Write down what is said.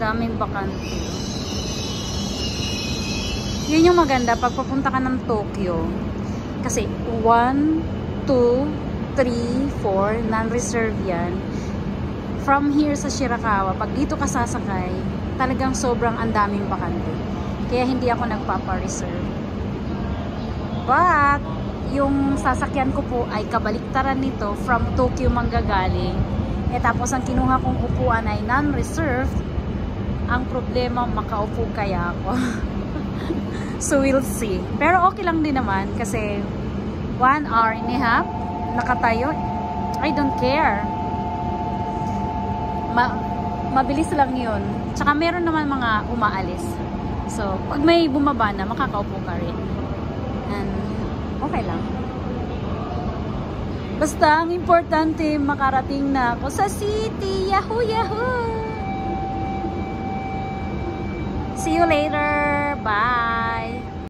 Daming bakante. Yun yung maganda pag papunta ka ng Tokyo. Kasi 1, 2, 3, 4, non-reserve yan. From here sa Shirakawa, pag dito ka sasakay, talagang sobrang andaming bakante. Kaya hindi ako nagpapa-reserve. But, yung sasakyan ko po ay kabaliktaran nito, from Tokyo manggagaling. Tapos ang kinuha kong upuan ay non-reserved. Ang problema, makaupo kaya ako. So we'll see. Pero okay lang din naman kasi 1 hour and a half nakatayo. I don't care. Mabilis lang yun. Tsaka meron naman mga umaalis. So, pag may bumaba na, makakaupo ka rin. And, okay lang. Basta, ang importante, makarating na ako sa city. Yahoo! Yahoo! See you later. Bye!